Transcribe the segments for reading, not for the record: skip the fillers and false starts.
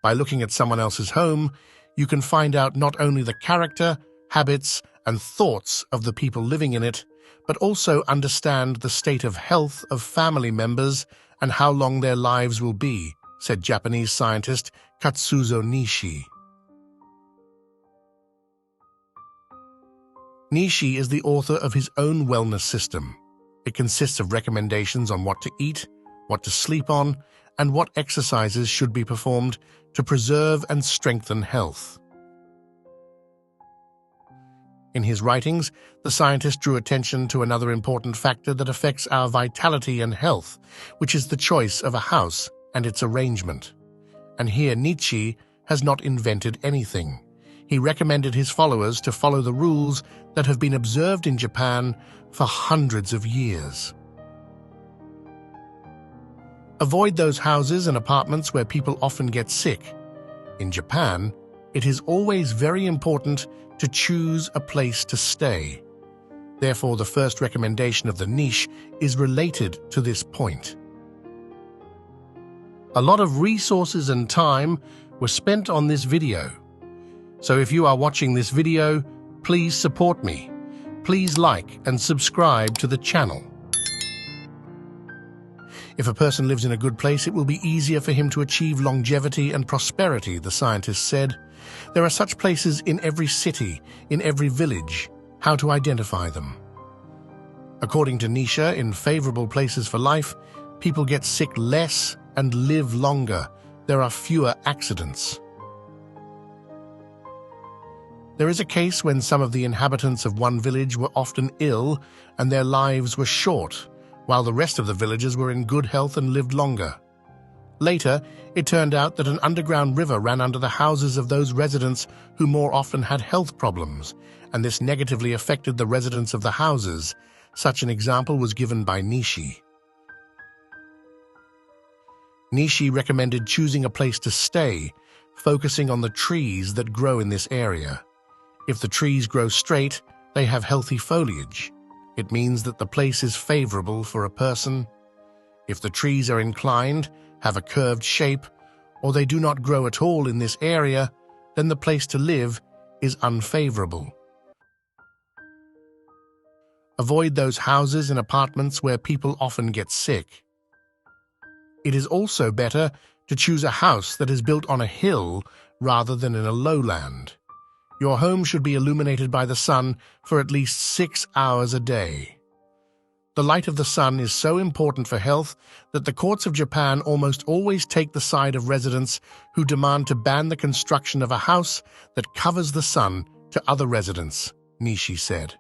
By looking at someone else's home, you can find out not only the character, habits, and thoughts of the people living in it, but also understand the state of health of family members and how long their lives will be, said Japanese scientist Katsuzo Nishi. Nishi is the author of his own wellness system. It consists of recommendations on what to eat, what to sleep on, and what exercises should be performed to preserve and strengthen health. In his writings, the scientist drew attention to another important factor that affects our vitality and health, which is the choice of a house and its arrangement. And here Nietzsche has not invented anything. He recommended his followers to follow the rules that have been observed in Japan for hundreds of years. Avoid those houses and apartments where people often get sick. In Japan, it is always very important to choose a place to stay. Therefore, the first recommendation of the niche is related to this point. A lot of resources and time were spent on this video. So if you are watching this video, please support me. Please like and subscribe to the channel. If a person lives in a good place, it will be easier for him to achieve longevity and prosperity, the scientist said. There are such places in every city, in every village. How to identify them? According to Nietzsche, in favorable places for life, people get sick less and live longer. There are fewer accidents. There is a case when some of the inhabitants of one village were often ill and their lives were short, while the rest of the villagers were in good health and lived longer. Later, it turned out that an underground river ran under the houses of those residents who more often had health problems, and this negatively affected the residents of the houses. Such an example was given by Nishi. Nishi recommended choosing a place to stay, focusing on the trees that grow in this area. If the trees grow straight, they have healthy foliage. It means that the place is favorable for a person. If the trees are inclined, have a curved shape, or they do not grow at all in this area, then the place to live is unfavorable. Avoid those houses and apartments where people often get sick. It is also better to choose a house that is built on a hill rather than in a lowland. Your home should be illuminated by the sun for at least 6 hours a day. The light of the sun is so important for health that the courts of Japan almost always take the side of residents who demand to ban the construction of a house that covers the sun to other residents, Nishi said.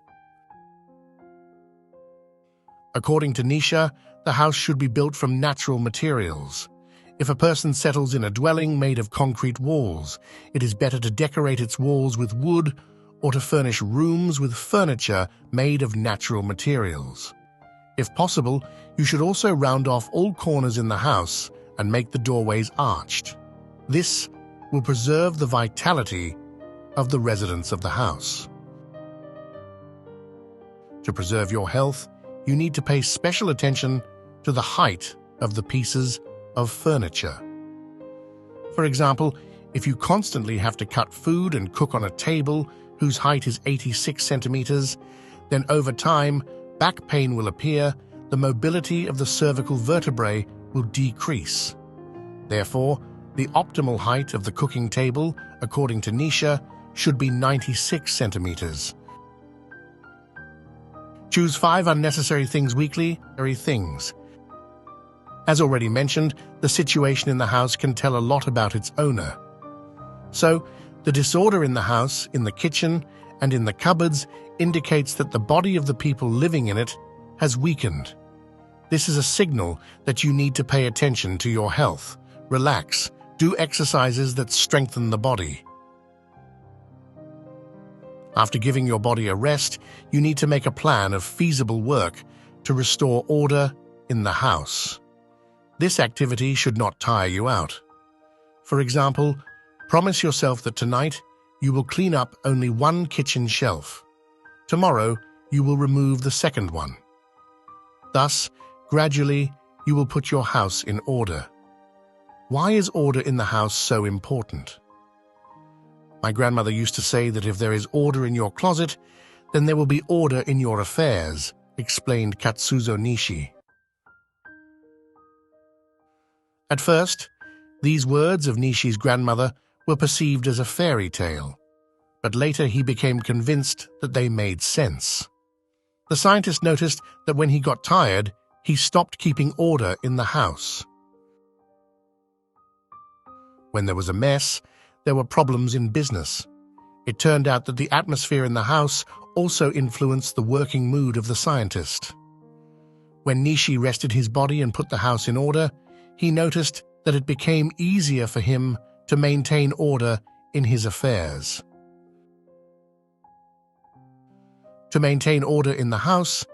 According to Nietzsche, the house should be built from natural materials. If a person settles in a dwelling made of concrete walls, it is better to decorate its walls with wood or to furnish rooms with furniture made of natural materials. If possible, you should also round off all corners in the house and make the doorways arched. This will preserve the vitality of the residents of the house. To preserve your health, you need to pay special attention to the height of the pieces of furniture. For example, if you constantly have to cut food and cook on a table whose height is 86 centimeters, then over time, back pain will appear, the mobility of the cervical vertebrae will decrease. Therefore, the optimal height of the cooking table, according to Nietzsche, should be 96 centimeters. Choose 5 unnecessary things weekly. As already mentioned, the situation in the house can tell a lot about its owner. So, the disorder in the house, in the kitchen, and in the cupboards indicates that the body of the people living in it has weakened. This is a signal that you need to pay attention to your health. Relax, do exercises that strengthen the body. After giving your body a rest, you need to make a plan of feasible work to restore order in the house. This activity should not tire you out. For example, promise yourself that tonight you will clean up only one kitchen shelf. Tomorrow, you will remove the second one. Thus, gradually, you will put your house in order. Why is order in the house so important? My grandmother used to say that if there is order in your closet, then there will be order in your affairs, explained Katsuzo Nishi. At first, these words of Nishi's grandmother were perceived as a fairy tale, but later he became convinced that they made sense. The scientist noticed that when he got tired, he stopped keeping order in the house. When there was a mess, there were problems in business. It turned out that the atmosphere in the house also influenced the working mood of the scientist. When Nishi rested his body and put the house in order, he noticed that it became easier for him to maintain order in his affairs. To maintain order in the house,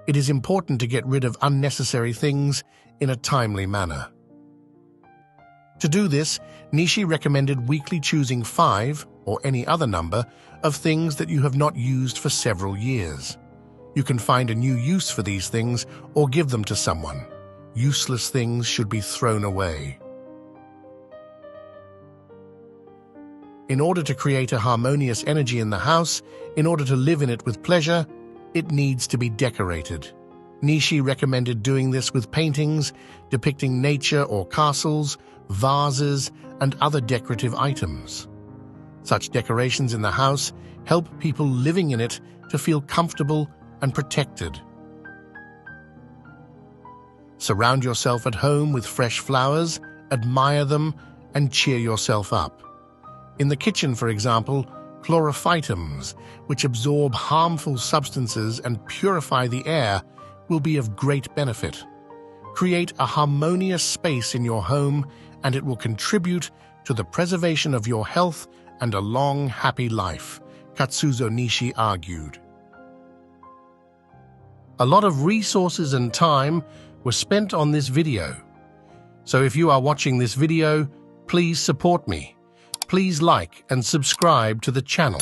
it is important to get rid of unnecessary things in a timely manner. To do this, Nishi recommended weekly choosing 5, or any other number, of things that you have not used for several years. You can find a new use for these things or give them to someone. Useless things should be thrown away. In order to create a harmonious energy in the house, in order to live in it with pleasure, it needs to be decorated. Nishi recommended doing this with paintings depicting nature or castles, vases, and other decorative items. Such decorations in the house help people living in it to feel comfortable and protected. Surround yourself at home with fresh flowers, admire them, and cheer yourself up. In the kitchen, for example, chlorophytums, which absorb harmful substances and purify the air, will be of great benefit. Create a harmonious space in your home, and it will contribute to the preservation of your health and a long, happy life, Katsuzo Nishi argued. A lot of resources and time were spent on this video. So if you are watching this video, please support me. Please like and subscribe to the channel.